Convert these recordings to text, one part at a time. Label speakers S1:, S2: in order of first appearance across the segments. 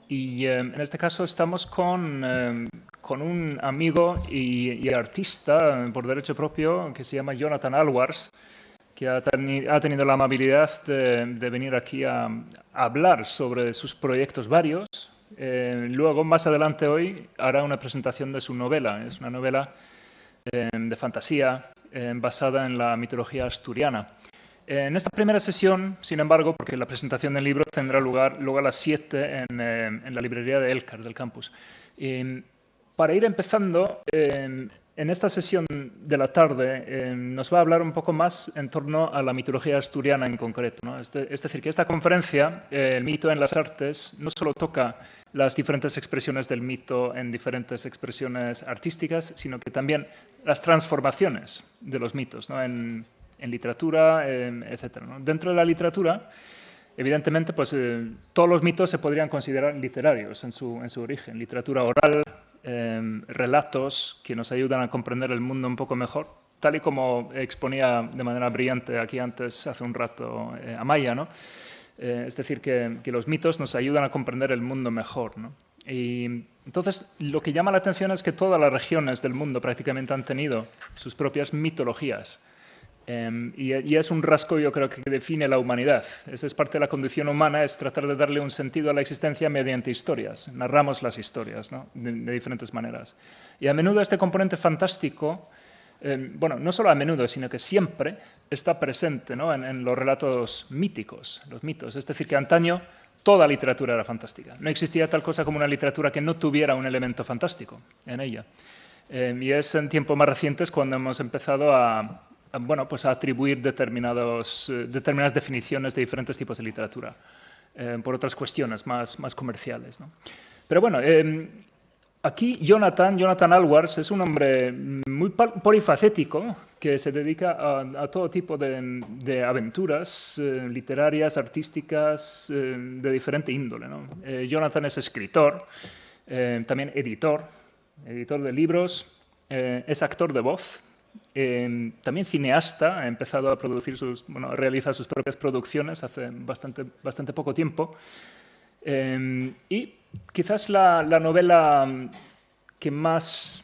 S1: Y en este caso estamos con un amigo y artista por derecho propio que se llama Jonathan Alwars, que ha tenido la amabilidad de venir aquí a hablar sobre sus proyectos varios. Luego, más adelante hoy, hará una presentación de su novela. Es una novela de fantasía basada en la mitología asturiana. En esta primera sesión, sin embargo, porque la presentación del libro tendrá lugar luego a las 7 en la librería de Elcar, del campus. Para ir empezando, en esta sesión de la tarde nos va a hablar un poco más en torno a la mitología asturiana en concreto, ¿no? Es decir, que esta conferencia, el mito en las artes, no solo toca las diferentes expresiones del mito en diferentes expresiones artísticas, sino que también las transformaciones de los mitos, ¿no? en literatura, etc., ¿no? Dentro de la literatura, evidentemente, pues, todos los mitos se podrían considerar literarios en su origen. Literatura oral, relatos que nos ayudan a comprender el mundo un poco mejor, tal y como exponía de manera brillante aquí antes, hace un rato, Amaya, ¿no? Es decir, que los mitos nos ayudan a comprender el mundo mejor, ¿no? Y entonces, lo que llama la atención es que todas las regiones del mundo prácticamente han tenido sus propias mitologías. Y es un rasgo, yo creo, que define la humanidad. Esa es parte de la condición humana, es tratar de darle un sentido a la existencia mediante historias. Narramos las historias, ¿no? de diferentes maneras. Y a menudo este componente fantástico, bueno, no solo a menudo, sino que siempre está presente, ¿no? en los relatos míticos, los mitos. Es decir, que antaño toda literatura era fantástica. No existía tal cosa como una literatura que no tuviera un elemento fantástico en ella. Y es en tiempos más recientes cuando hemos empezado a atribuir determinadas definiciones de diferentes tipos de literatura, por otras cuestiones más comerciales, ¿no? Pero bueno, aquí Jonathan Alwars es un hombre muy polifacético que se dedica a todo tipo de aventuras literarias, artísticas, de diferente índole, ¿no? Jonathan es escritor, también editor de libros, es actor de voz, también cineasta, ha empezado a realiza sus propias producciones hace bastante poco tiempo. Y quizás la novela que más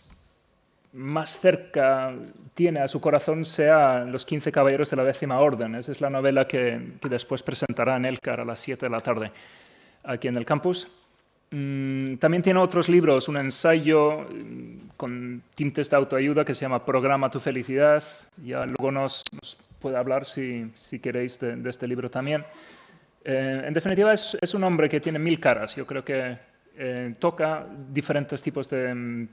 S1: cerca tiene a su corazón sea Los 15 caballeros de la 10ª Orden. Esa es la novela que después presentará en Elcar a las 7 de la tarde, aquí en el campus. También tiene otros libros, un ensayo con tintes de autoayuda que se llama Programa tu felicidad. Ya luego nos puede hablar, si queréis, de este libro también. En definitiva, es un hombre que tiene 1000 caras. Yo creo que toca diferentes tipos de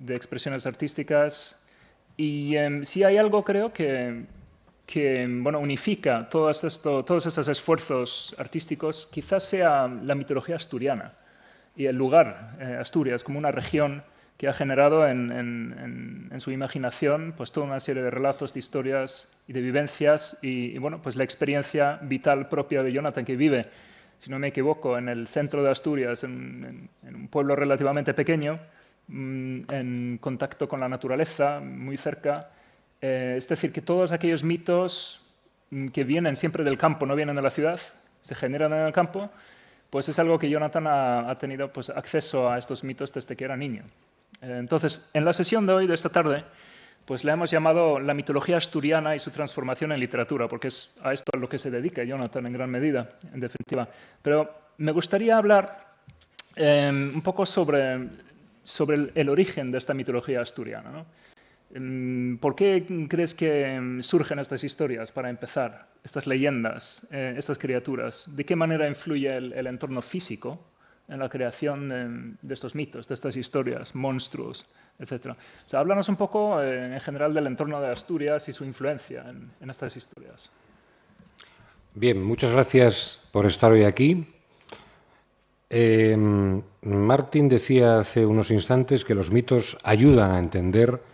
S1: expresiones artísticas. Y si hay algo, creo que unifica todos estos esfuerzos artísticos, quizás sea la mitología asturiana. Y el lugar, Asturias, como una región que ha generado en su imaginación pues toda una serie de relatos, de historias y de vivencias y pues la experiencia vital propia de Jonathan, que vive, si no me equivoco, en el centro de Asturias, en un pueblo relativamente pequeño, en contacto con la naturaleza, muy cerca. Es decir, que todos aquellos mitos que vienen siempre del campo, no vienen de la ciudad, se generan en el campo, pues es algo que Jonathan ha tenido pues, acceso a estos mitos desde que era niño. Entonces, en la sesión de hoy, de esta tarde, pues la hemos llamado La mitología asturiana y su transformación en literatura, porque es a esto a lo que se dedica Jonathan en gran medida, en definitiva. Pero me gustaría hablar un poco sobre el origen de esta mitología asturiana, ¿no? ¿Por qué crees que surgen estas historias, para empezar, estas leyendas, estas criaturas? ¿De qué manera influye el entorno físico en la creación de estos mitos, de estas historias, monstruos, etcétera? O sea, háblanos un poco, en general, del entorno de Asturias y su influencia en estas historias.
S2: Bien, muchas gracias por estar hoy aquí. Martin decía hace unos instantes que los mitos ayudan a entender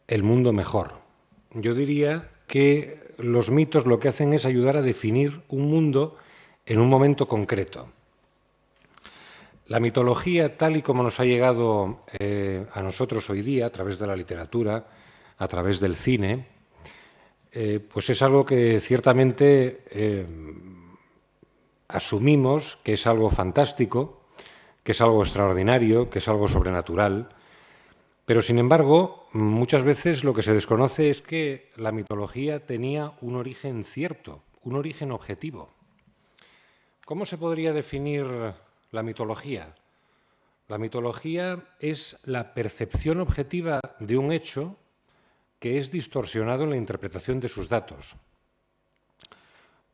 S2: el mundo mejor. Yo diría que los mitos lo que hacen es ayudar a definir un mundo en un momento concreto. La mitología, tal y como nos ha llegado a nosotros hoy día, a través de la literatura, a través del cine, pues es algo que ciertamente asumimos que es algo fantástico, que es algo extraordinario, que es algo sobrenatural. Pero, sin embargo, muchas veces lo que se desconoce es que la mitología tenía un origen cierto, un origen objetivo. ¿Cómo se podría definir la mitología? La mitología es la percepción objetiva de un hecho que es distorsionado en la interpretación de sus datos.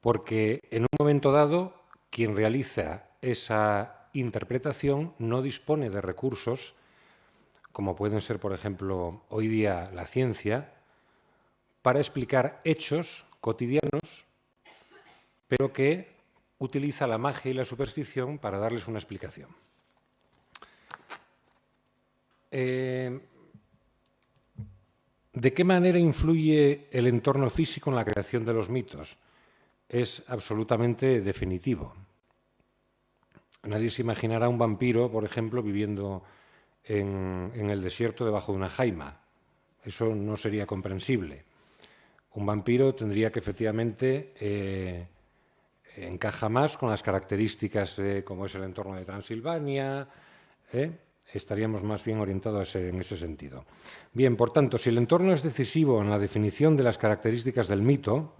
S2: Porque en un momento dado, quien realiza esa interpretación no dispone de recursos, como pueden ser, por ejemplo, hoy día la ciencia, para explicar hechos cotidianos, pero que utiliza la magia y la superstición para darles una explicación. ¿De qué manera influye el entorno físico en la creación de los mitos? Es absolutamente definitivo. Nadie se imaginará un vampiro, por ejemplo, viviendo en el desierto debajo de una jaima. Eso no sería comprensible. Un vampiro tendría que efectivamente encaja más con las características como es el entorno de Transilvania. Estaríamos más bien orientados en ese sentido. Bien, por tanto, si el entorno es decisivo en la definición de las características del mito,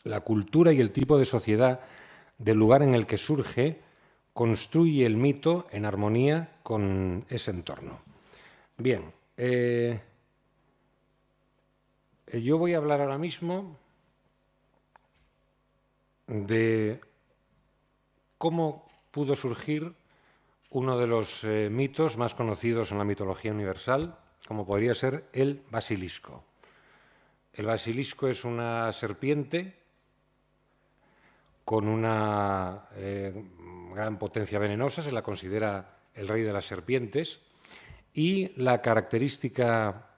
S2: la cultura y el tipo de sociedad del lugar en el que surge construye el mito en armonía con ese entorno. Bien, yo voy a hablar ahora mismo de cómo pudo surgir uno de los mitos más conocidos en la mitología universal, como podría ser el basilisco. El basilisco es una serpiente con una gran potencia venenosa, se la considera el rey de las serpientes, y la característica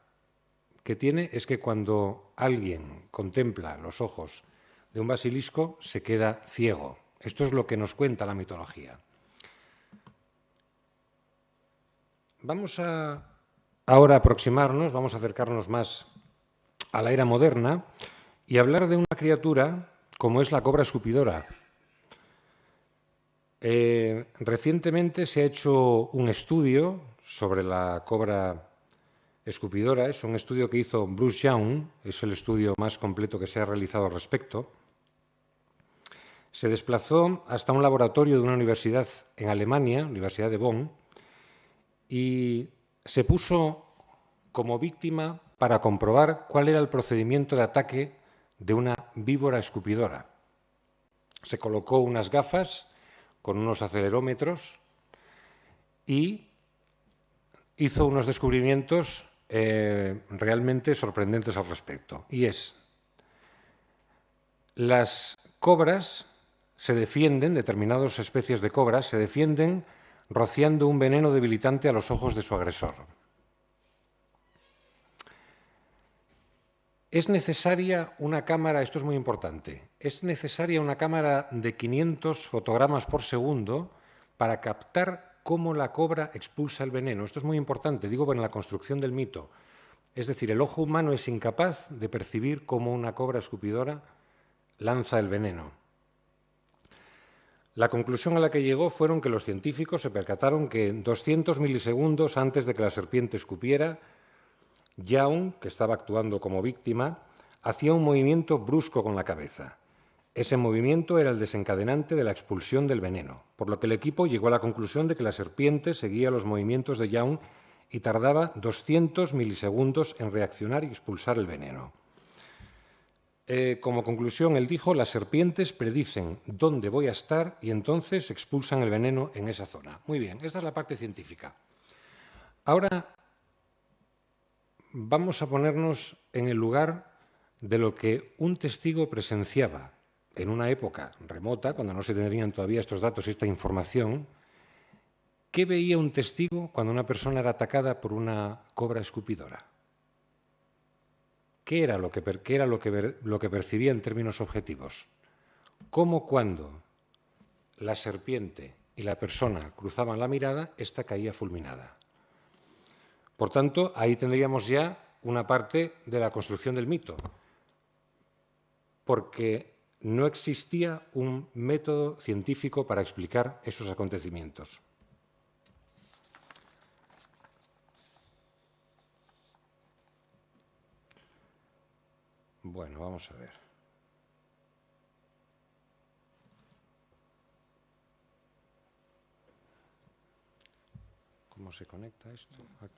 S2: que tiene es que cuando alguien contempla los ojos de un basilisco se queda ciego. Esto es lo que nos cuenta la mitología. Vamos a ahora aproximarnos, vamos a acercarnos más a la era moderna y hablar de una criatura como es la cobra escupidora. Recientemente se ha hecho un estudio sobre la cobra escupidora. Es un estudio que hizo Bruce Young, es el estudio más completo que se ha realizado al respecto. Se desplazó hasta un laboratorio de una universidad en Alemania, Universidad de Bonn, y se puso como víctima para comprobar cuál era el procedimiento de ataque de una víbora escupidora. Se colocó unas gafas con unos acelerómetros y hizo unos descubrimientos realmente sorprendentes al respecto. Y es, las cobras se defienden, determinadas especies de cobras se defienden rociando un veneno debilitante a los ojos de su agresor. Es necesaria una cámara, esto es muy importante, es necesaria una cámara de 500 fotogramas por segundo para captar cómo la cobra expulsa el veneno. Esto es muy importante, digo, en la construcción del mito. Es decir, el ojo humano es incapaz de percibir cómo una cobra escupidora lanza el veneno. La conclusión a la que llegó fueron que los científicos se percataron que 200 milisegundos antes de que la serpiente escupiera, Young, que estaba actuando como víctima, hacía un movimiento brusco con la cabeza. Ese movimiento era el desencadenante de la expulsión del veneno, por lo que el equipo llegó a la conclusión de que la serpiente seguía los movimientos de Young y tardaba 200 milisegundos en reaccionar y expulsar el veneno. Como conclusión, él dijo, las serpientes predicen dónde voy a estar y entonces expulsan el veneno en esa zona. Muy bien, esta es la parte científica. Ahora vamos a ponernos en el lugar de lo que un testigo presenciaba en una época remota, cuando no se tendrían todavía estos datos y esta información. ¿Qué veía un testigo cuando una persona era atacada por una cobra escupidora? ¿Qué era lo que percibía en términos objetivos? ¿Cómo cuando la serpiente y la persona cruzaban la mirada, ésta caía fulminada? Por tanto, ahí tendríamos ya una parte de la construcción del mito, porque no existía un método científico para explicar esos acontecimientos. Bueno, vamos a ver. ¿Cómo se conecta esto? Aquí.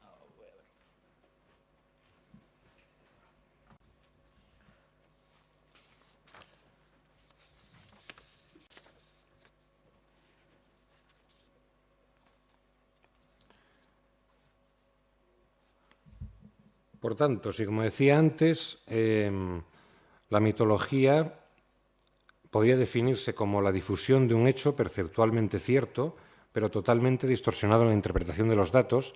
S2: Por tanto, si como decía antes, la mitología podría definirse como la difusión de un hecho perceptualmente cierto, pero totalmente distorsionado en la interpretación de los datos,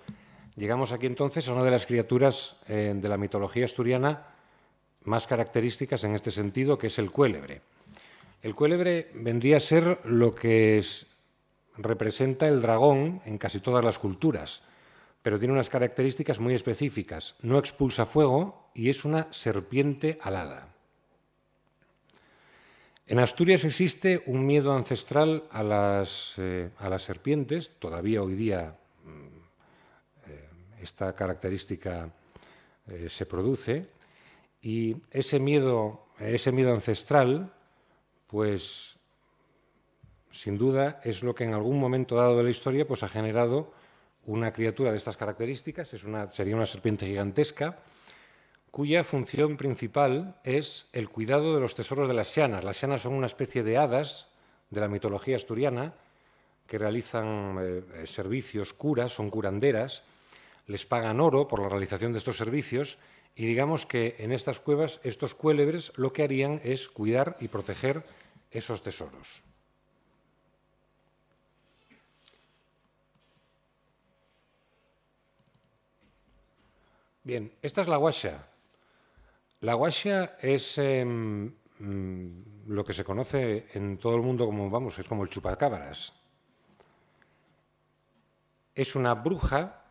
S2: llegamos aquí entonces a una de las criaturas de la mitología asturiana más características en este sentido, que es el cuélebre. El cuélebre vendría a ser lo que representa el dragón en casi todas las culturas, pero tiene unas características muy específicas. No expulsa fuego y es una serpiente alada. En Asturias existe un miedo ancestral a las serpientes. Todavía hoy día esta característica se produce, y ese miedo ancestral, pues sin duda es lo que en algún momento dado de la historia pues ha generado una criatura de estas características. Sería una serpiente gigantesca, cuya función principal es el cuidado de los tesoros de las xanas. Las xanas son una especie de hadas de la mitología asturiana que realizan servicios, curas, son curanderas, les pagan oro por la realización de estos servicios, y digamos que en estas cuevas estos cuélebres lo que harían es cuidar y proteger esos tesoros. Bien, esta es la guaxa. La guaxa es lo que se conoce en todo el mundo como, vamos, es como el chupacabras. Es una bruja,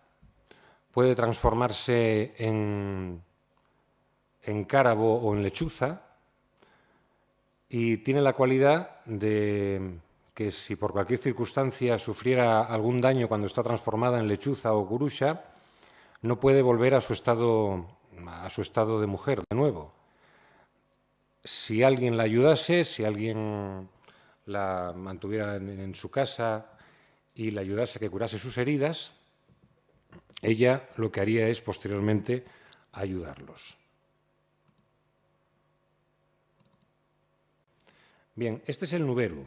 S2: puede transformarse en cárabo o en lechuza, y tiene la cualidad de que si por cualquier circunstancia sufriera algún daño cuando está transformada en lechuza o curuxa, no puede volver a su estado de mujer de nuevo. Si alguien la ayudase, si alguien la mantuviera en su casa y la ayudase a que curase sus heridas, ella lo que haría es posteriormente ayudarlos. Bien, este es el Nuberu.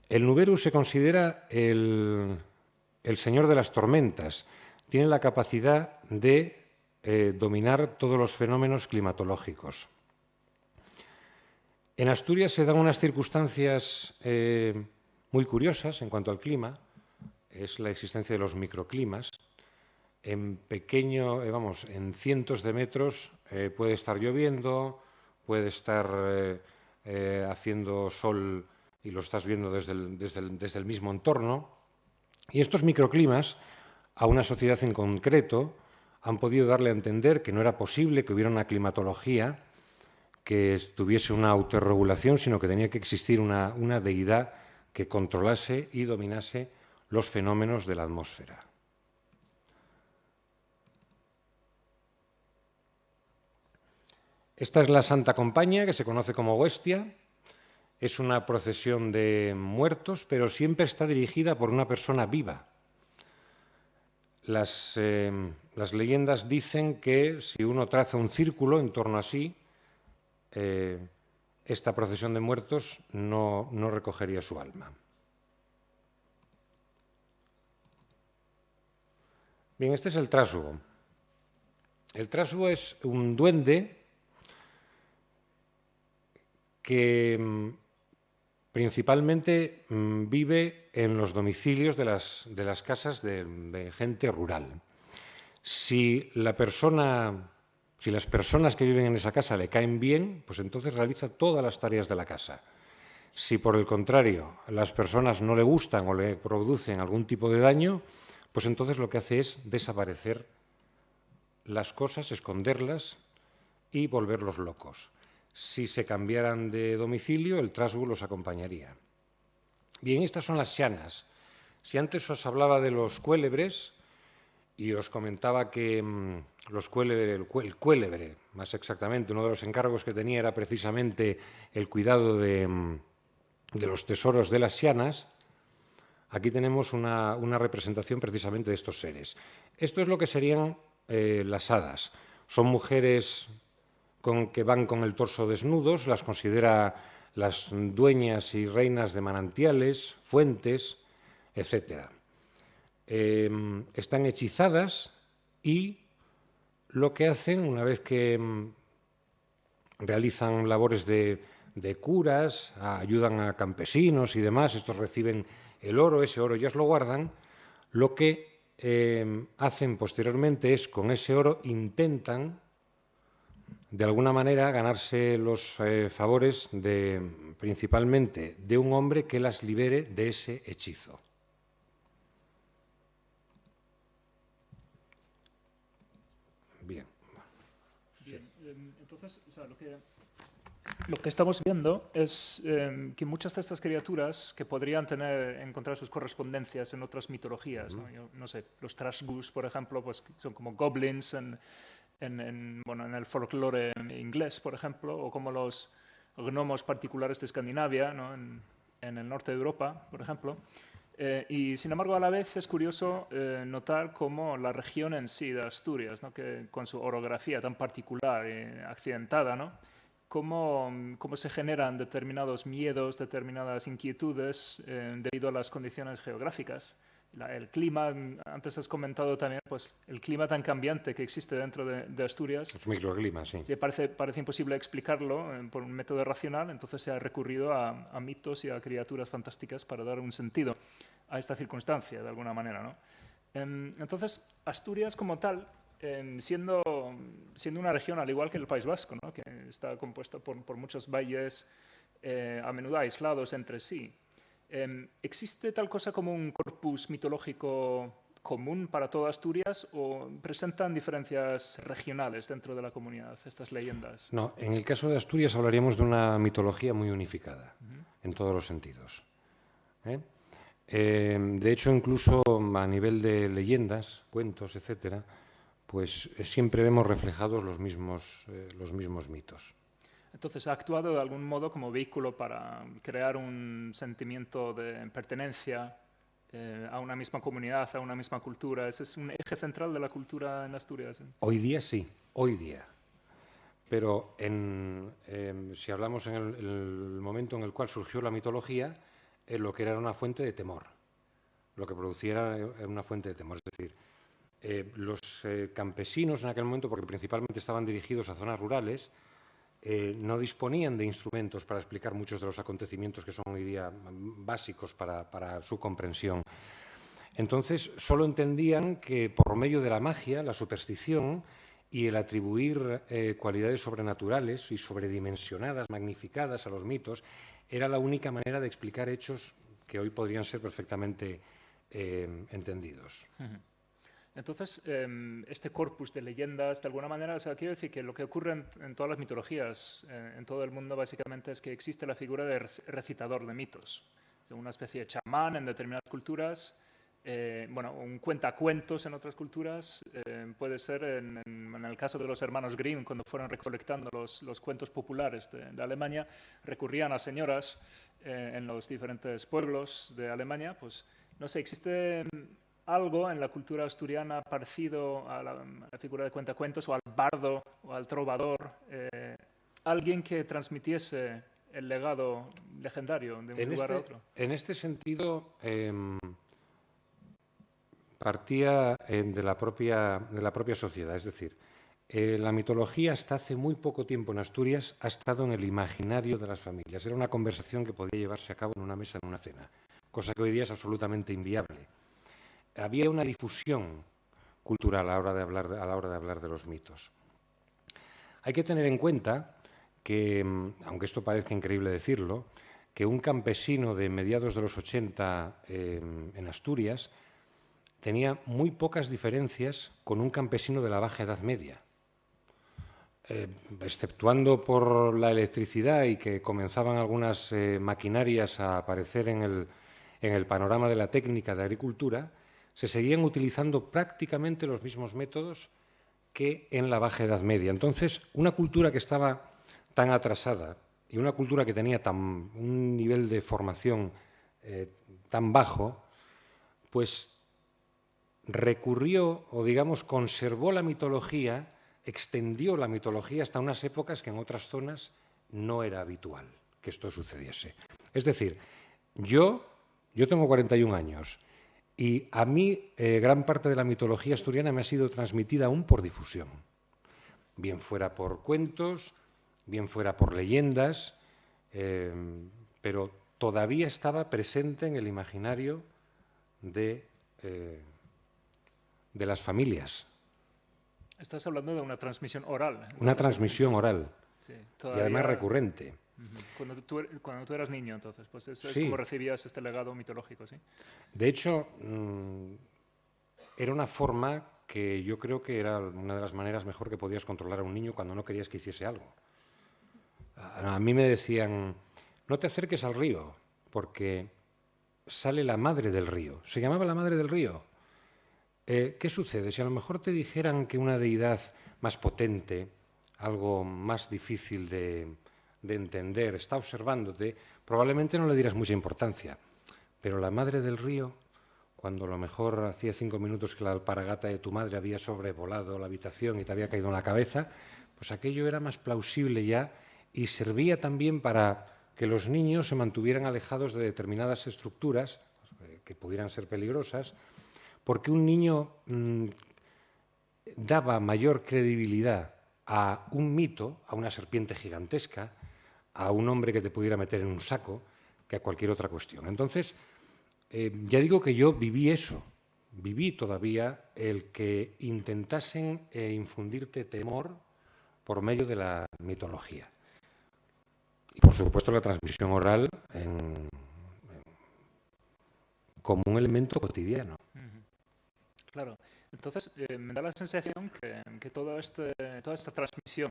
S2: El Nuberu se considera el señor de las tormentas. Tiene la capacidad de dominar todos los fenómenos climatológicos. En Asturias se dan unas circunstancias muy curiosas en cuanto al clima. Es la existencia de los microclimas. En en cientos de metros puede estar lloviendo, puede estar haciendo sol y lo estás viendo desde el mismo entorno. Y estos microclimas, a una sociedad en concreto, han podido darle a entender que no era posible que hubiera una climatología que tuviese una autorregulación, sino que tenía que existir una deidad que controlase y dominase los fenómenos de la atmósfera. Esta es la Santa Compañía, que se conoce como Huestia. Es una procesión de muertos, pero siempre está dirigida por una persona viva. Las leyendas dicen que si uno traza un círculo en torno a sí, esta procesión de muertos no recogería su alma. Bien, este es el trásugo. El trásugo es un duende que principalmente vive en los domicilios de las casas de gente rural. Si las personas que viven en esa casa le caen bien, pues entonces realiza todas las tareas de la casa. Si por el contrario las personas no le gustan o le producen algún tipo de daño, pues entonces lo que hace es desaparecer las cosas, esconderlas y volverlos locos. Si se cambiaran de domicilio, el trásugo los acompañaría. Bien, estas son las xanas. Si antes os hablaba de los cuélebres y os comentaba que el cuélebre, más exactamente. Uno de los encargos que tenía era precisamente el cuidado de los tesoros de las xianas. Aquí tenemos una representación precisamente de estos seres. Esto es lo que serían las hadas. Son mujeres que van con el torso desnudos, las considera las dueñas y reinas de manantiales, fuentes, etc. Están hechizadas y lo que hacen, una vez que realizan labores de curas, ayudan a campesinos y demás, estos reciben el oro, ese oro ellos lo guardan, lo que hacen posteriormente es, con ese oro, intentan de alguna manera ganarse los favores principalmente de un hombre que las libere de ese hechizo. Bien.
S1: Entonces, o sea, lo que estamos viendo es que muchas de estas criaturas que podrían encontrar sus correspondencias en otras mitologías, ¿no? Yo no sé, los Trasgus, por ejemplo, pues son como goblins en el folclore inglés, por ejemplo, o como los gnomos particulares de Escandinavia, ¿no? en el norte de Europa, por ejemplo. Y sin embargo, a la vez es curioso notar cómo la región en sí de Asturias, ¿no? Que con su orografía tan particular y accidentada, ¿no? Cómo se generan determinados miedos, determinadas inquietudes debido a las condiciones geográficas. El clima, antes has comentado también, pues el clima tan cambiante que existe dentro de Asturias.
S2: Los microclimas, sí.
S1: Parece imposible explicarlo por un método racional, entonces se ha recurrido a mitos y a criaturas fantásticas para dar un sentido a esta circunstancia, de alguna manera, ¿no? Entonces, Asturias como tal, siendo una región al igual que el País Vasco, ¿no? Que está compuesta por muchos valles a menudo aislados entre sí. ¿Existe tal cosa como un corpus mitológico común para toda Asturias o presentan diferencias regionales dentro de la comunidad estas leyendas?
S2: No, en el caso de Asturias hablaríamos de una mitología muy unificada, en todos los sentidos. De hecho, incluso a nivel de leyendas, cuentos, etcétera, pues siempre vemos reflejados los mismos mitos.
S1: Entonces, ¿ha actuado de algún modo como vehículo para crear un sentimiento de pertenencia a una misma comunidad, a una misma cultura? ¿Ese es un eje central de la cultura en Asturias?
S2: Hoy día sí, hoy día. Pero si hablamos en el momento en el cual surgió la mitología, lo que era una fuente de temor. Lo que producía era una fuente de temor. Es decir, los campesinos en aquel momento, porque principalmente estaban dirigidos a zonas rurales, no disponían de instrumentos para explicar muchos de los acontecimientos que son hoy día básicos para su comprensión. Entonces, solo entendían que por medio de la magia, la superstición y el atribuir cualidades sobrenaturales y sobredimensionadas, magnificadas a los mitos, era la única manera de explicar hechos que hoy podrían ser perfectamente entendidos.
S1: Entonces, este corpus de leyendas, de alguna manera, o sea, quiero decir que lo que ocurre en todas las mitologías, en todo el mundo, básicamente, es que existe la figura de recitador de mitos. O sea, una especie de chamán en determinadas culturas, un cuentacuentos en otras culturas, puede ser en el caso de los hermanos Grimm, cuando fueron recolectando los cuentos populares de Alemania, recurrían a señoras en los diferentes pueblos de Alemania, pues, no sé, existe algo en la cultura asturiana parecido a la figura de cuentacuentos o al bardo o al trovador, alguien que transmitiese el legado legendario de un lugar a otro.
S2: En este sentido, partía de la propia sociedad, es decir, la mitología hasta hace muy poco tiempo en Asturias ha estado en el imaginario de las familias. Era una conversación que podía llevarse a cabo en una mesa, en una cena, cosa que hoy día es absolutamente inviable. Había una difusión cultural a la hora de hablar de los mitos. Hay que tener en cuenta que, aunque esto parezca increíble decirlo, que un campesino de mediados de los 80 en Asturias tenía muy pocas diferencias con un campesino de la Baja Edad Media. Exceptuando por la electricidad y que comenzaban algunas maquinarias a aparecer en el panorama de la técnica de agricultura, se seguían utilizando prácticamente los mismos métodos que en la Baja Edad Media. Entonces, una cultura que estaba tan atrasada y una cultura que tenía un nivel de formación tan bajo, pues recurrió o, digamos, conservó la mitología, extendió la mitología hasta unas épocas que en otras zonas no era habitual que esto sucediese. Es decir, yo tengo 41 años y a mí gran parte de la mitología asturiana me ha sido transmitida aún por difusión, bien fuera por cuentos, bien fuera por leyendas, pero todavía estaba presente en el imaginario de las familias.
S1: Estás hablando de una transmisión oral. Entonces,
S2: una transmisión oral,
S1: sí,
S2: y además recurrente.
S1: Cuando tú eras niño, entonces, pues eso
S2: Sí.
S1: es como recibías este legado mitológico, ¿sí?
S2: De hecho, era una forma que yo creo que era una de las maneras mejor que podías controlar a un niño cuando no querías que hiciese algo. A mí me decían, no te acerques al río, porque sale la madre del río. Se llamaba la madre del río. ¿Qué sucede? Si a lo mejor te dijeran que una deidad más potente, algo más difícil de entender, está observándote, probablemente no le dieras mucha importancia. Pero la madre del río, cuando a lo mejor hacía 5 minutos que la alpargata de tu madre había sobrevolado la habitación y te había caído en la cabeza, pues aquello era más plausible ya y servía también para que los niños se mantuvieran alejados de determinadas estructuras que pudieran ser peligrosas, porque un niño daba mayor credibilidad a un mito, a una serpiente gigantesca, a un hombre que te pudiera meter en un saco, que a cualquier otra cuestión. Entonces, ya digo que yo viví eso, viví todavía el que intentasen infundirte temor por medio de la mitología. Y, por supuesto, la transmisión oral como un elemento cotidiano.
S1: Claro. Entonces, me da la sensación que toda esta transmisión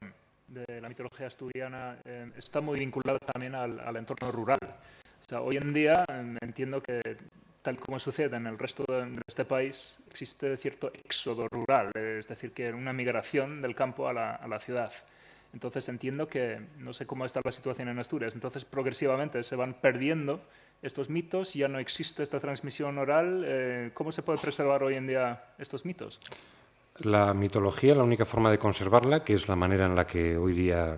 S1: de la mitología asturiana está muy vinculada también al entorno rural. O sea, hoy en día entiendo que, tal como sucede en el resto de este país, existe cierto éxodo rural, es decir, que una migración del campo a la ciudad. Entonces entiendo que, no sé cómo está la situación en Asturias, entonces progresivamente se van perdiendo estos mitos, ya no existe esta transmisión oral. ¿Cómo se puede preservar hoy en día estos mitos?
S2: La mitología, la única forma de conservarla, que es la manera en la que hoy día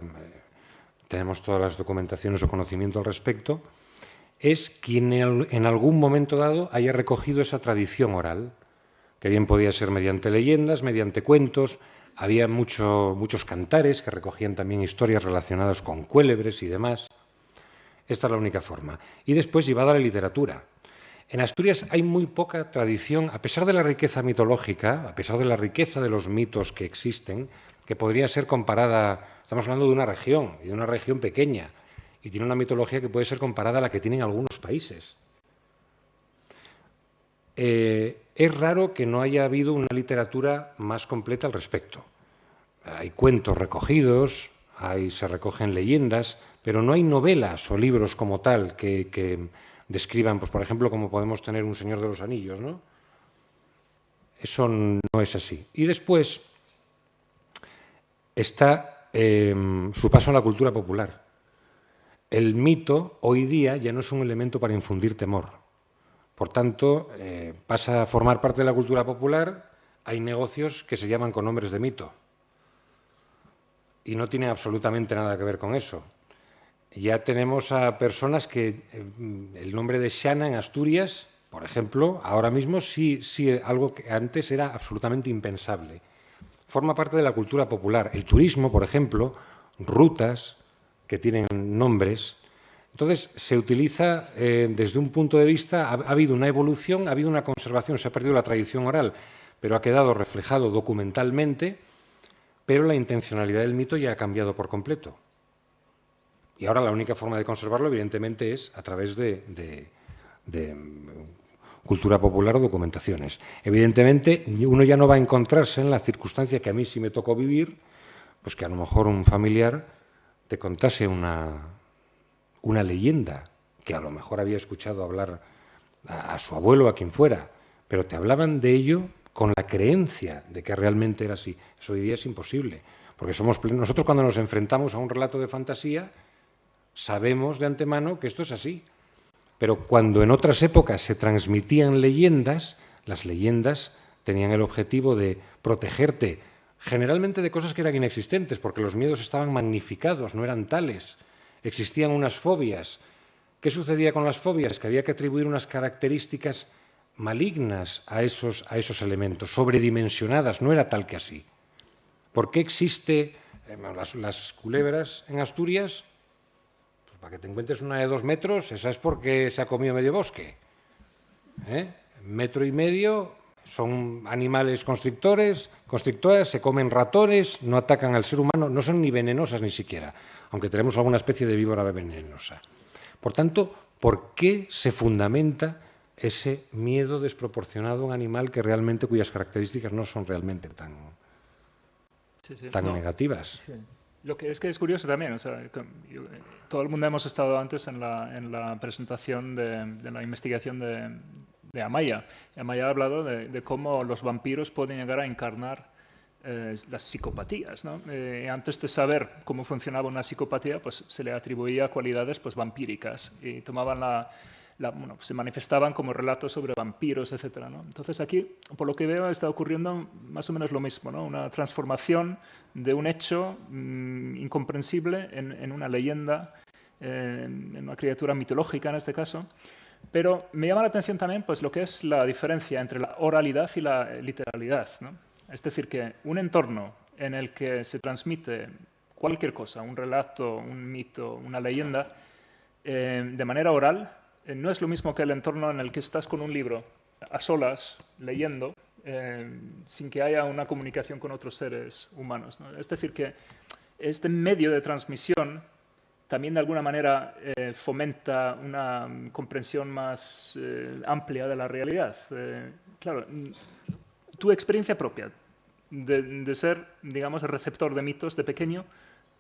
S2: tenemos todas las documentaciones o conocimiento al respecto, es quien en algún momento dado haya recogido esa tradición oral, que bien podía ser mediante leyendas, mediante cuentos. Había muchos cantares que recogían también historias relacionadas con cuélebres y demás. Esta es la única forma. Y después llevada a la literatura. En Asturias hay muy poca tradición, a pesar de la riqueza mitológica, a pesar de la riqueza de los mitos que existen, que podría ser comparada, estamos hablando de una región, y de una región pequeña, y tiene una mitología que puede ser comparada a la que tienen algunos países. Es raro que no haya habido una literatura más completa al respecto. Hay cuentos recogidos, se recogen leyendas, pero no hay novelas o libros como tal que describan, pues, por ejemplo, como podemos tener un Señor de los Anillos, ¿no? Eso no es así. Y después está su paso a la cultura popular. El mito hoy día ya no es un elemento para infundir temor. Por tanto, pasa a formar parte de la cultura popular. Hay negocios que se llaman con nombres de mito y no tiene absolutamente nada que ver con eso. Ya tenemos a personas que el nombre de Xana en Asturias, por ejemplo, ahora mismo sí algo que antes era absolutamente impensable. Forma parte de la cultura popular. El turismo, por ejemplo, rutas que tienen nombres. Entonces, se utiliza desde un punto de vista, ha habido una evolución, ha habido una conservación, se ha perdido la tradición oral, pero ha quedado reflejado documentalmente, pero la intencionalidad del mito ya ha cambiado por completo. Y ahora la única forma de conservarlo, evidentemente, es a través de cultura popular o documentaciones. Evidentemente, uno ya no va a encontrarse en la circunstancia que a mí sí me tocó vivir, pues que a lo mejor un familiar te contase una leyenda que a lo mejor había escuchado hablar a su abuelo o a quien fuera, pero te hablaban de ello con la creencia de que realmente era así. Eso hoy día es imposible, porque nosotros cuando nos enfrentamos a un relato de fantasía sabemos de antemano que esto es así. Pero cuando en otras épocas se transmitían leyendas, las leyendas tenían el objetivo de protegerte generalmente de cosas que eran inexistentes, porque los miedos estaban magnificados, no eran tales. Existían unas fobias. ¿Qué sucedía con las fobias? Que había que atribuir unas características malignas a esos elementos, sobredimensionadas, no era tal que así. ¿Por qué existe las culebras en Asturias? Pues para que te encuentres una de 2 metros, esa es porque se ha comido medio bosque. 1,5 metros son animales constrictoras, se comen ratones, no atacan al ser humano, no son ni venenosas ni siquiera, aunque tenemos alguna especie de víbora venenosa. Por tanto, ¿por qué se fundamenta ese miedo desproporcionado a un animal cuyas características no son realmente tan negativas?
S1: Sí. Lo que es curioso también, o sea, todo el mundo hemos estado antes en la presentación de la investigación de Amaya. Amaya ha hablado de cómo los vampiros pueden llegar a encarnar las psicopatías, ¿no? Antes de saber cómo funcionaba una psicopatía, pues se le atribuía cualidades pues, vampíricas y tomaban se manifestaban como relatos sobre vampiros, etc., ¿no? Entonces aquí, por lo que veo, está ocurriendo más o menos lo mismo, ¿no? Una transformación de un hecho incomprensible en una leyenda, en una criatura mitológica en este caso. Pero me llama la atención también pues, lo que es la diferencia entre la oralidad y la literalidad, ¿no? Es decir, que un entorno en el que se transmite cualquier cosa, un relato, un mito, una leyenda, de manera oral, no es lo mismo que el entorno en el que estás con un libro, a solas, leyendo, sin que haya una comunicación con otros seres humanos, ¿no? Es decir, que este medio de transmisión también de alguna manera fomenta una comprensión más amplia de la realidad. Claro, tu experiencia propia de ser, digamos, el receptor de mitos de pequeño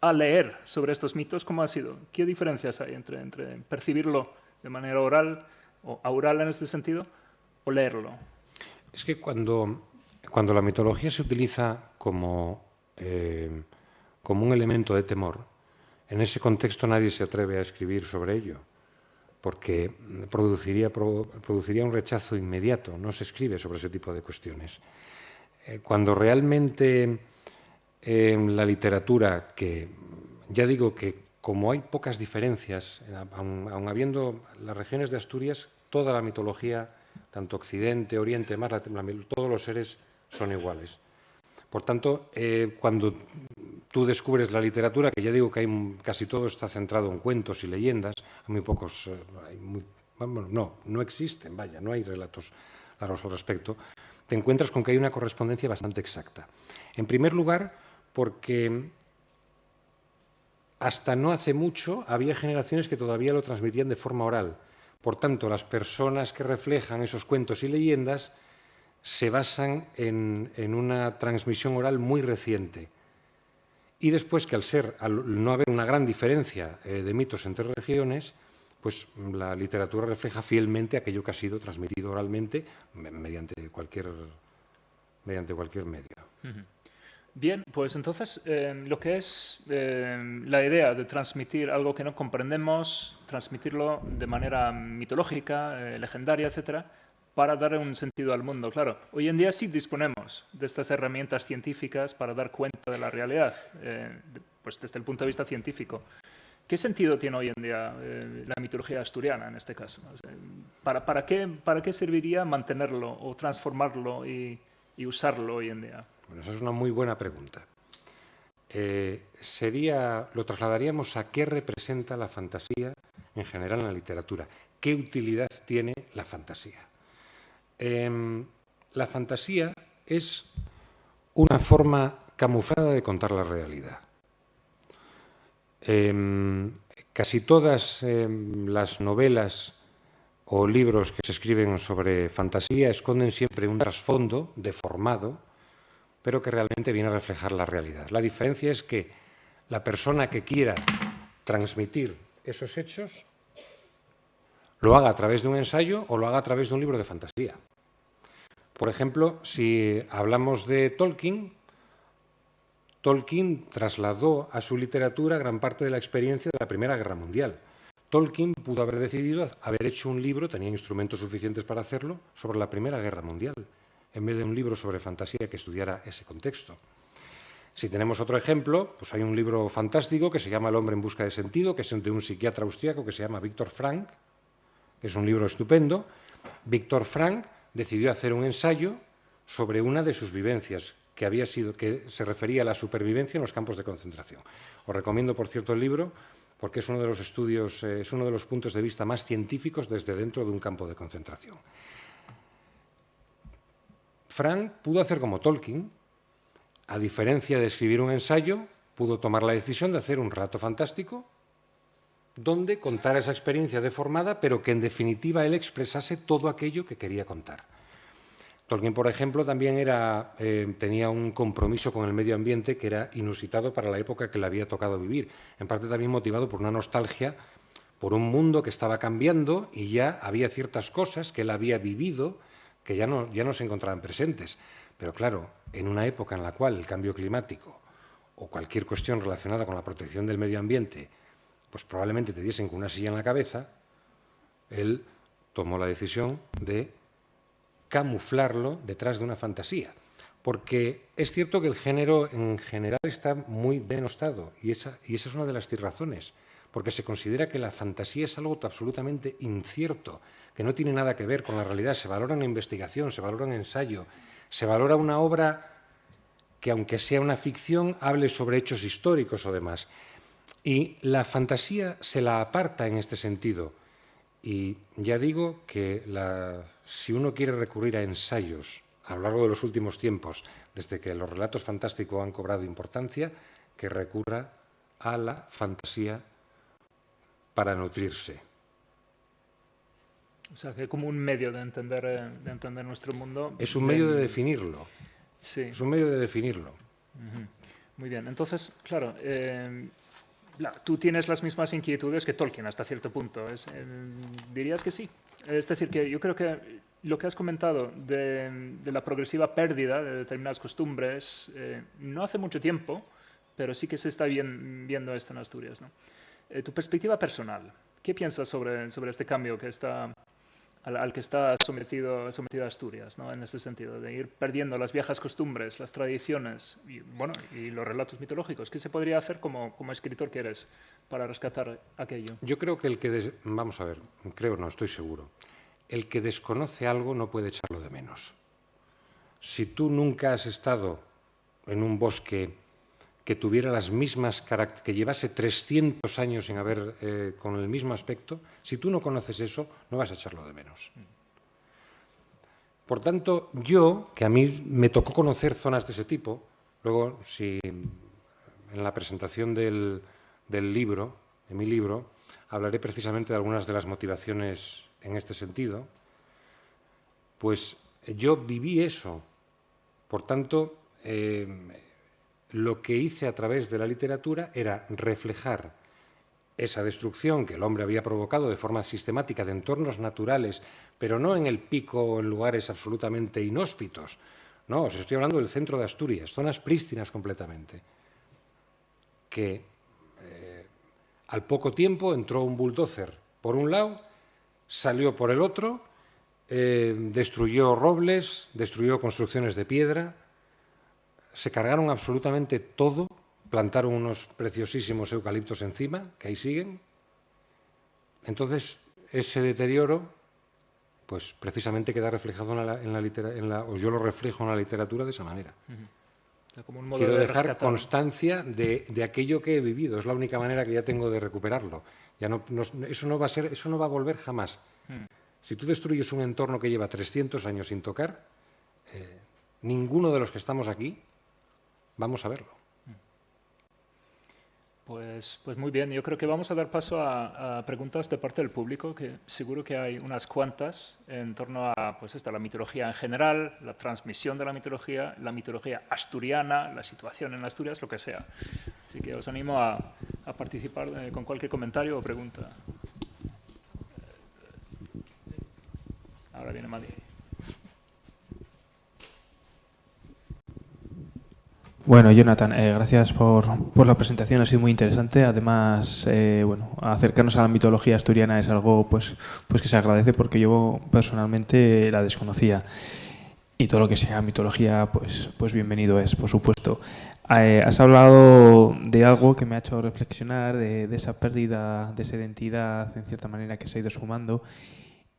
S1: a leer sobre estos mitos, ¿cómo ha sido? ¿Qué diferencias hay entre percibirlo de manera oral o aural en este sentido o leerlo?
S2: Es que cuando la mitología se utiliza como un elemento de temor, en ese contexto nadie se atreve a escribir sobre ello, porque produciría un rechazo inmediato. No se escribe sobre ese tipo de cuestiones. Cuando realmente la literatura, que ya digo que como hay pocas diferencias, aun habiendo las regiones de Asturias, toda la mitología, tanto Occidente, Oriente, todos los seres son iguales. Por tanto, cuando tú descubres la literatura, que ya digo que casi todo está centrado en cuentos y leyendas, hay muy pocos, no existen, no hay relatos largos al respecto, te encuentras con que hay una correspondencia bastante exacta. En primer lugar, porque hasta no hace mucho había generaciones que todavía lo transmitían de forma oral. Por tanto, las personas que reflejan esos cuentos y leyendas se basan en una transmisión oral muy reciente. Y después que al no haber una gran diferencia de mitos entre regiones, pues la literatura refleja fielmente aquello que ha sido transmitido oralmente mediante cualquier medio.
S1: Bien, pues entonces lo que es la idea de transmitir algo que no comprendemos, transmitirlo de manera mitológica, legendaria, etcétera, para darle un sentido al mundo. Claro, hoy en día sí disponemos de estas herramientas científicas para dar cuenta de la realidad, pues desde el punto de vista científico. ¿Qué sentido tiene hoy en día la mitología asturiana en este caso? O sea, ¿para qué serviría mantenerlo o transformarlo y usarlo hoy en día?
S2: Bueno, esa es una muy buena pregunta. Lo trasladaríamos a qué representa la fantasía en general en la literatura. ¿Qué utilidad tiene la fantasía? La fantasía es una forma camuflada de contar la realidad. Casi todas las novelas o libros que se escriben sobre fantasía esconden siempre un trasfondo deformado, pero que realmente viene a reflejar la realidad. La diferencia es que la persona que quiera transmitir esos hechos lo haga a través de un ensayo o lo haga a través de un libro de fantasía. Por ejemplo, si hablamos de Tolkien, Tolkien trasladó a su literatura gran parte de la experiencia de la Primera Guerra Mundial. Tolkien pudo haber decidido haber hecho un libro, tenía instrumentos suficientes para hacerlo, sobre la Primera Guerra Mundial, en vez de un libro sobre fantasía que estudiara ese contexto. Si tenemos otro ejemplo, pues hay un libro fantástico que se llama El hombre en busca de sentido, que es de un psiquiatra austriaco que se llama Viktor Frankl, que es un libro estupendo. Viktor Frankl decidió hacer un ensayo sobre una de sus vivencias, que se refería a la supervivencia en los campos de concentración. Os recomiendo, por cierto, el libro, porque es uno de los estudios, es uno de los puntos de vista más científicos desde dentro de un campo de concentración. Frankl pudo hacer como Tolkien. A diferencia de escribir un ensayo, pudo tomar la decisión de hacer un relato fantástico donde contara esa experiencia deformada, pero que en definitiva él expresase todo aquello que quería contar. Tolkien, por ejemplo, también tenía un compromiso con el medio ambiente que era inusitado para la época que le había tocado vivir, en parte también motivado por una nostalgia por un mundo que estaba cambiando y ya había ciertas cosas que él había vivido que ya no se encontraban presentes. Pero claro, en una época en la cual el cambio climático o cualquier cuestión relacionada con la protección del medio ambiente, pues probablemente te diesen con una silla en la cabeza, él tomó la decisión de camuflarlo detrás de una fantasía. Porque es cierto que el género en general está muy denostado y esa es una de las razones, porque se considera que la fantasía es algo absolutamente incierto, que no tiene nada que ver con la realidad. Se valora una investigación, se valora un ensayo, se valora una obra que, aunque sea una ficción, hable sobre hechos históricos o demás. Y la fantasía se la aparta en este sentido. Y ya digo que si uno quiere recurrir a ensayos a lo largo de los últimos tiempos, desde que los relatos fantásticos han cobrado importancia, que recurra a la fantasía para nutrirse.
S1: O sea, que como un medio de entender nuestro mundo.
S2: Es un medio de definirlo.
S1: Sí.
S2: Es un medio de definirlo.
S1: Muy bien. Entonces, claro, tú tienes las mismas inquietudes que Tolkien hasta cierto punto. ¿Dirías que sí? Es decir, que yo creo que lo que has comentado de la progresiva pérdida de determinadas costumbres, no hace mucho tiempo, pero sí que se está viendo esto en Asturias, ¿no? Tu perspectiva personal, ¿qué piensas sobre este cambio al que está sometida Asturias, ¿no? En este sentido, de ir perdiendo las viejas costumbres, las tradiciones y los relatos mitológicos? ¿Qué se podría hacer como escritor que eres para rescatar aquello?
S2: Yo creo que vamos a ver, no estoy seguro. El que desconoce algo no puede echarlo de menos. Si tú nunca has estado en un bosque que tuviera las mismas características, que llevase 300 años sin haber con el mismo aspecto, si tú no conoces eso, no vas a echarlo de menos. Por tanto, que a mí me tocó conocer zonas de ese tipo, luego, si en la presentación de mi libro, hablaré precisamente de algunas de las motivaciones en este sentido, pues yo viví eso. Por tanto, lo que hice a través de la literatura era reflejar esa destrucción que el hombre había provocado de forma sistemática de entornos naturales, pero no en el pico o en lugares absolutamente inhóspitos. No, os estoy hablando del centro de Asturias, zonas prístinas completamente, que al poco tiempo entró un bulldozer por un lado, salió por el otro, destruyó robles, destruyó construcciones de piedra, se cargaron absolutamente todo, plantaron unos preciosísimos eucaliptos encima, que ahí siguen. Entonces, ese deterioro, pues precisamente queda reflejado o yo lo reflejo en la literatura de esa manera.
S1: O sea, como un modo
S2: Quiero
S1: de
S2: dejar
S1: rescatar
S2: constancia de aquello que he vivido. Es la única manera que ya tengo de recuperarlo. Eso no va a volver jamás. Si tú destruyes un entorno que lleva 300 años sin tocar, ninguno de los que estamos aquí vamos a verlo.
S1: Pues muy bien, yo creo que vamos a dar paso a preguntas de parte del público, que seguro que hay unas cuantas en torno a la mitología en general, la transmisión de la mitología asturiana, la situación en Asturias, lo que sea. Así que os animo a participar con cualquier comentario o pregunta. Ahora viene Madi.
S3: Bueno, Jonathan, gracias por la presentación, ha sido muy interesante. Además, bueno, acercarnos a la mitología asturiana es algo pues que se agradece porque yo personalmente la desconocía. Y todo lo que sea mitología, pues bienvenido es, por supuesto. Has hablado de algo que me ha hecho reflexionar, de esa pérdida de esa identidad, en cierta manera, que se ha ido esfumando.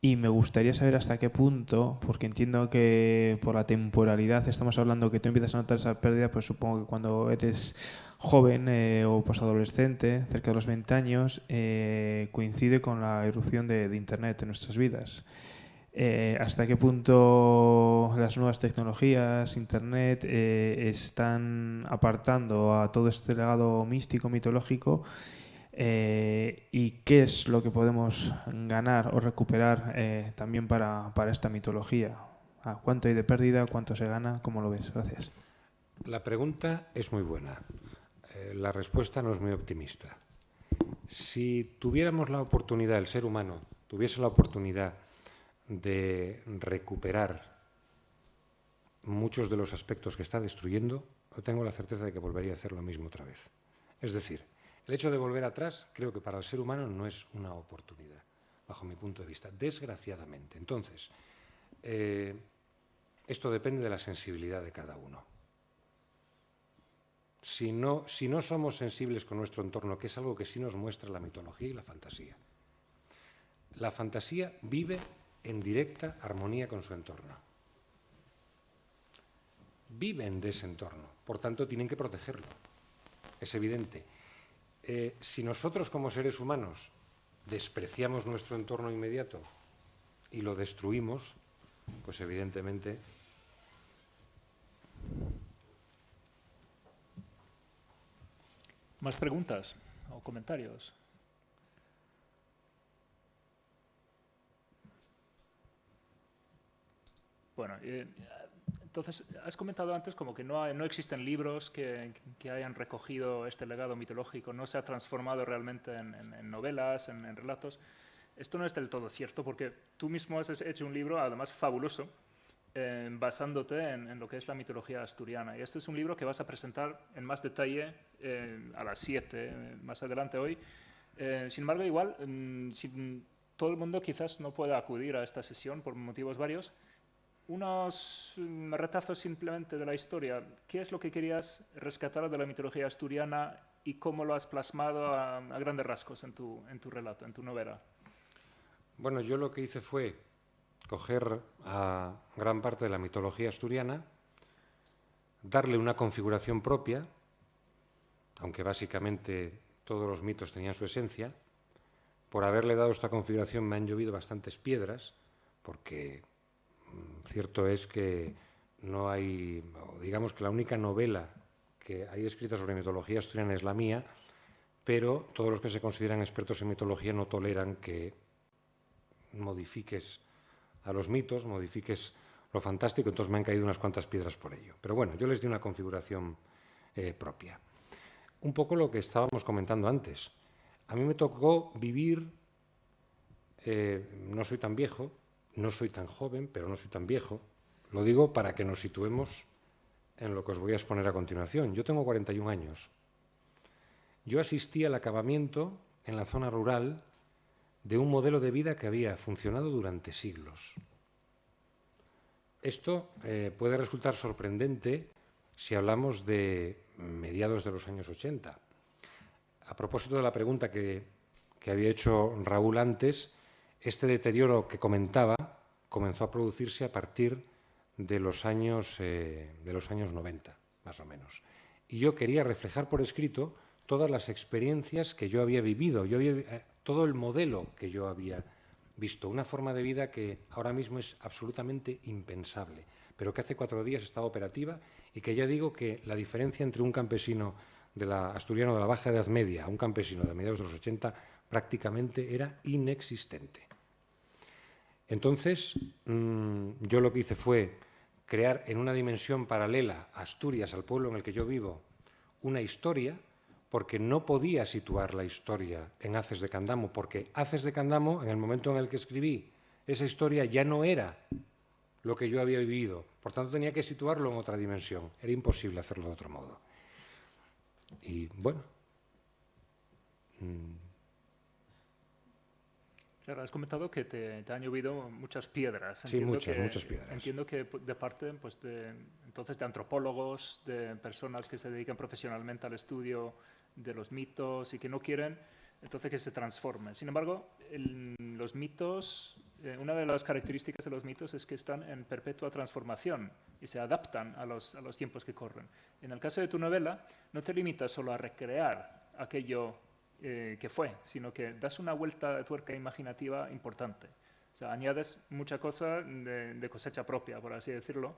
S3: Y me gustaría saber hasta qué punto, porque entiendo que por la temporalidad estamos hablando que tú empiezas a notar esa pérdida, pues supongo que cuando eres joven o posadolescente, cerca de los 20 años, coincide con la irrupción de Internet en nuestras vidas. ¿Hasta qué punto las nuevas tecnologías, Internet, están apartando a todo este legado místico, mitológico? ¿Y qué es lo que podemos ganar o recuperar también para esta mitología? ¿Cuánto hay de pérdida? ¿Cuánto se gana? ¿Cómo lo ves? Gracias.
S2: La pregunta es muy buena. La respuesta no es muy optimista. Si tuviéramos la oportunidad, el ser humano tuviese la oportunidad de recuperar muchos de los aspectos que está destruyendo, tengo la certeza de que volvería a hacer lo mismo otra vez. Es decir, el hecho de volver atrás creo que para el ser humano no es una oportunidad, bajo mi punto de vista, desgraciadamente. Entonces, esto depende de la sensibilidad de cada uno. Si no somos sensibles con nuestro entorno, que es algo que sí nos muestra la mitología y la fantasía. La fantasía vive en directa armonía con su entorno. Viven de ese entorno, por tanto tienen que protegerlo. Es evidente. Si nosotros como seres humanos despreciamos nuestro entorno inmediato y lo destruimos, pues evidentemente
S1: ¿Más preguntas o comentarios? Bueno, entonces has comentado antes como que no existen libros que hayan recogido este legado mitológico, no se ha transformado realmente en novelas, en relatos. Esto no es del todo cierto porque tú mismo has hecho un libro, además fabuloso, basándote en lo que es la mitología asturiana. Y este es un libro que vas a presentar en más detalle a las 7, más adelante hoy. Sin embargo, igual, todo el mundo quizás no pueda acudir a esta sesión por motivos varios. Unos retazos simplemente de la historia. ¿Qué es lo que querías rescatar de la mitología asturiana y cómo lo has plasmado a grandes rasgos en tu relato, en tu novela?
S2: Bueno, yo lo que hice fue coger a gran parte de la mitología asturiana, darle una configuración propia, aunque básicamente todos los mitos tenían su esencia. Por haberle dado esta configuración me han llovido bastantes piedras, porque cierto es que no hay, digamos que la única novela que hay escrita sobre mitología asturiana es la mía, pero todos los que se consideran expertos en mitología no toleran que modifiques a los mitos, modifiques lo fantástico, entonces me han caído unas cuantas piedras por ello. Pero bueno, yo les di una configuración propia. Un poco lo que estábamos comentando antes. A mí me tocó vivir, no soy tan viejo, no soy tan joven, pero no soy tan viejo. Lo digo para que nos situemos en lo que os voy a exponer a continuación. Yo tengo 41 años. Yo asistí al acabamiento en la zona rural de un modelo de vida que había funcionado durante siglos. Esto puede resultar sorprendente si hablamos de mediados de los años 80. A propósito de la pregunta que había hecho Raúl antes, este deterioro que comentaba comenzó a producirse a partir de los años 90, más o menos. Y yo quería reflejar por escrito todas las experiencias que yo había vivido, todo el modelo que yo había visto, una forma de vida que ahora mismo es absolutamente impensable, pero que hace 4 días estaba operativa y que ya digo que la diferencia entre un campesino asturiano de la Baja Edad Media a un campesino de mediados de los 80 prácticamente era inexistente. Entonces, yo lo que hice fue crear en una dimensión paralela a Asturias, al pueblo en el que yo vivo, una historia, porque no podía situar la historia en Aces de Candamo, porque Aces de Candamo, en el momento en el que escribí esa historia, ya no era lo que yo había vivido. Por tanto, tenía que situarlo en otra dimensión. Era imposible hacerlo de otro modo. Y bueno.
S1: Claro, has comentado que te han llovido muchas piedras.
S2: Sí, muchas piedras.
S1: Entiendo que de parte pues entonces de antropólogos, de personas que se dedican profesionalmente al estudio de los mitos y que no quieren entonces que se transformen. Sin embargo, los mitos, una de las características de los mitos es que están en perpetua transformación y se adaptan a los tiempos que corren. En el caso de tu novela, no te limitas solo a recrear aquello que fue, sino que das una vuelta de tuerca imaginativa importante. O sea, añades mucha cosa de cosecha propia, por así decirlo,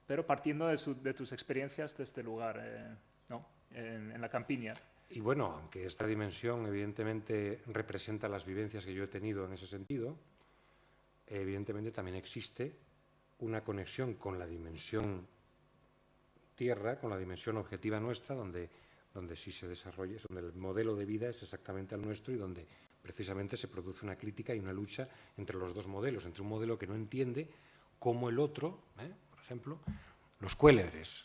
S1: pero partiendo de tus experiencias de este lugar, ¿no? En la campiña.
S2: Y bueno, aunque esta dimensión evidentemente representa las vivencias que yo he tenido en ese sentido, evidentemente también existe una conexión con la dimensión tierra, con la dimensión objetiva nuestra, donde sí se desarrolla, donde el modelo de vida es exactamente el nuestro y donde precisamente se produce una crítica y una lucha entre los dos modelos, entre un modelo que no entiende cómo el otro, por ejemplo, los cuélebres.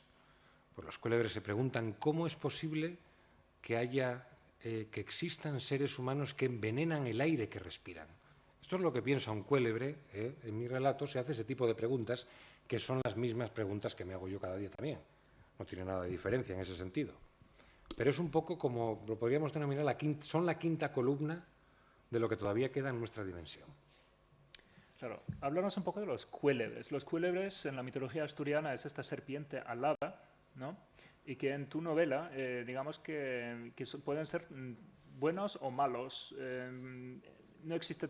S2: Pues los cuélebres se preguntan cómo es posible que existan seres humanos que envenenan el aire que respiran. Esto es lo que piensa un cuélebre. En mi relato se hace ese tipo de preguntas que son las mismas preguntas que me hago yo cada día también. No tiene nada de diferencia en ese sentido. Pero es un poco como, lo podríamos denominar, son la quinta columna de lo que todavía queda en nuestra dimensión.
S1: Claro, háblanos un poco de los cuélebres. Los cuélebres en la mitología asturiana es esta serpiente alada, ¿no? Y que en tu novela, digamos que pueden ser buenos o malos. No existe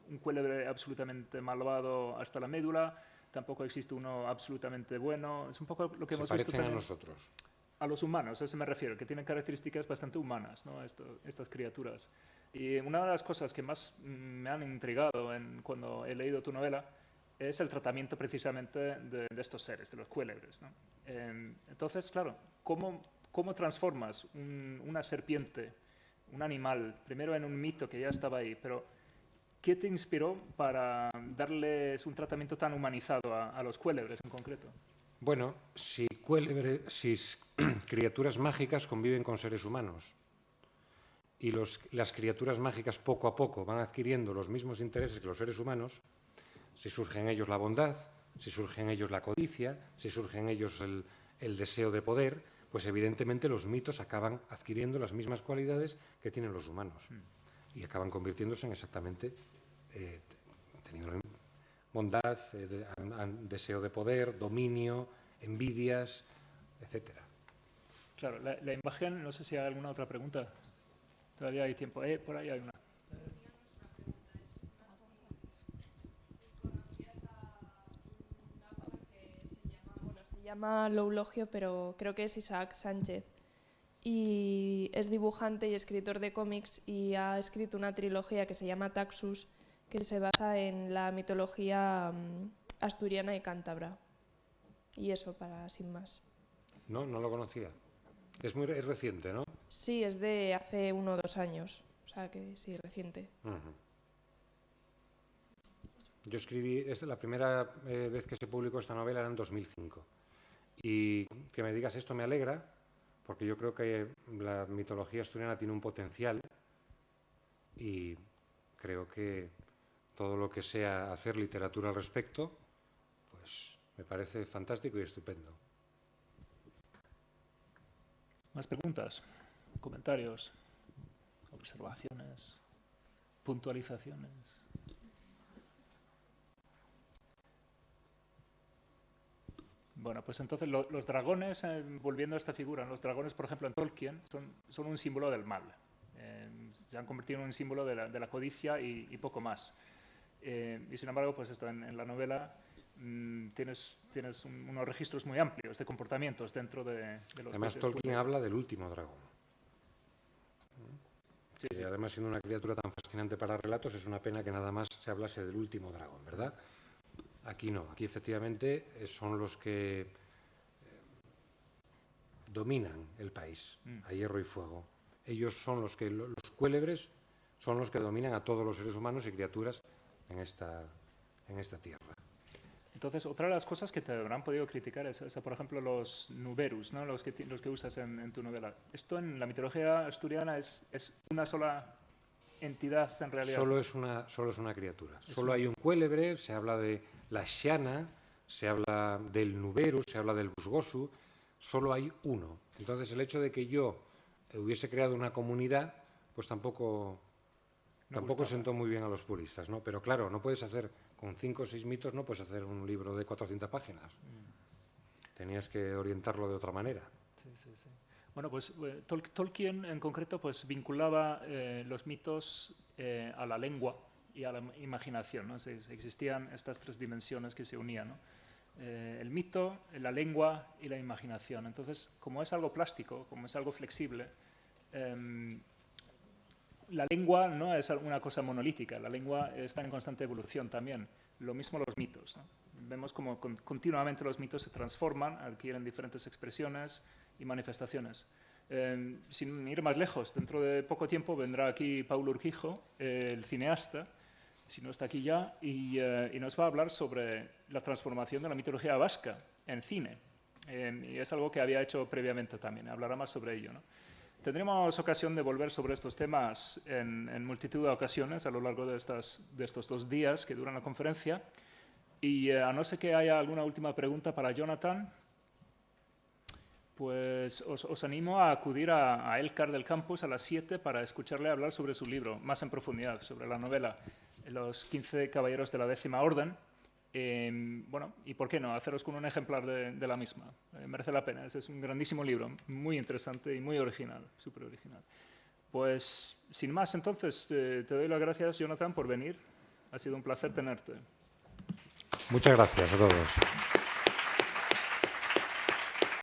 S1: un cuélebre absolutamente malvado hasta la médula, tampoco existe uno absolutamente bueno. Es un poco lo que hemos visto también.
S2: A nosotros.
S1: A los humanos, a eso me refiero, que tienen características bastante humanas, ¿no? Estas criaturas. Y una de las cosas que más me han intrigado cuando he leído tu novela es el tratamiento precisamente de estos seres, de los cuélebres, ¿no? Entonces, claro, ¿cómo transformas una serpiente, un animal, primero en un mito que ya estaba ahí, pero ¿qué te inspiró para darles un tratamiento tan humanizado a los cuélebres en concreto?
S2: Bueno, si criaturas mágicas conviven con seres humanos y las criaturas mágicas poco a poco van adquiriendo los mismos intereses que los seres humanos, si surge en ellos la bondad, si surge en ellos la codicia, si surge en ellos el deseo de poder, pues evidentemente los mitos acaban adquiriendo las mismas cualidades que tienen los humanos y acaban convirtiéndose en exactamente, teniendo bondad, deseo de poder, dominio, envidias, etcétera.
S1: Claro, la imagen, no sé si hay alguna otra pregunta. Todavía hay tiempo. Por ahí hay una.
S4: Se llama Loulogio, pero creo que es Isaac Sánchez. Y es dibujante y escritor de cómics y ha escrito una trilogía que se llama Taxus, que se basa en la mitología asturiana y cántabra. Y eso, sin más.
S2: No lo conocía. Es muy reciente, ¿no?
S4: Sí, es de hace 1 o 2 años. O sea que sí, reciente.
S2: Yo escribí, la primera vez que se publicó esta novela era en 2005. Y que me digas esto me alegra, porque yo creo que la mitología asturiana tiene un potencial y creo que todo lo que sea hacer literatura al respecto, pues me parece fantástico y estupendo.
S1: ¿Más preguntas? ¿Comentarios? ¿Observaciones? ¿Puntualizaciones? Bueno, pues entonces los dragones, volviendo a esta figura, los dragones, por ejemplo, en Tolkien, son un símbolo del mal. Se han convertido en un símbolo de la codicia y poco más. Y sin embargo, pues esto en la novela tienes unos registros muy amplios de comportamientos dentro de los...
S2: Además, Tolkien habla del último dragón.
S1: Sí,
S2: y
S1: sí.
S2: además, siendo una criatura tan fascinante para relatos, es una pena que nada más se hablase del último dragón, ¿verdad? Aquí no, aquí efectivamente son los que dominan el país, a hierro y fuego. Ellos son los cuélebres son los que dominan a todos los seres humanos y criaturas en esta tierra.
S1: Entonces, otra de las cosas que te habrán podido criticar es, por ejemplo, los nuberus, ¿no? los que usas en tu novela. Esto en la mitología asturiana es una sola entidad en realidad.
S2: Solo es una criatura. Solo hay un cuélebre, se habla de la xiana, se habla del nuberu, se habla del busgosu, solo hay uno. Entonces, el hecho de que yo hubiese creado una comunidad, pues tampoco sentó muy bien a los puristas, ¿no? Pero claro, no puedes hacer, con 5 o 6 mitos, no puedes hacer un libro de 400 páginas. Tenías que orientarlo de otra manera.
S1: Sí, sí, sí. Bueno, pues Tolkien en concreto pues vinculaba los mitos a la lengua y a la imaginación, ¿no? Existían estas 3 dimensiones que se unían, ¿no? El mito, la lengua y la imaginación. Entonces, como es algo plástico, como es algo flexible, la lengua no es una cosa monolítica, la lengua está en constante evolución también. Lo mismo los mitos, ¿no? Vemos como continuamente los mitos se transforman, adquieren diferentes expresiones y manifestaciones. Sin ir más lejos, dentro de poco tiempo vendrá aquí Paulo Urquijo, el cineasta, si no está aquí ya, y nos va a hablar sobre la transformación de la mitología vasca en cine. Y es algo que había hecho previamente también, hablará más sobre ello, ¿no? Tendremos ocasión de volver sobre estos temas en multitud de ocasiones a lo largo de estos 2 días que duran la conferencia. Y a no ser que haya alguna última pregunta para Jonathan, pues os animo a acudir a Elcar del Campus a las 7 para escucharle hablar sobre su libro, más en profundidad, sobre la novela Los 15 Caballeros de la 10ª Orden. Bueno, y por qué no, haceros con un ejemplar de la misma. Merece la pena, es un grandísimo libro, muy interesante y muy original, súper original. Pues, sin más, entonces, te doy las gracias, Jonathan, por venir. Ha sido un placer tenerte.
S2: Muchas gracias a todos.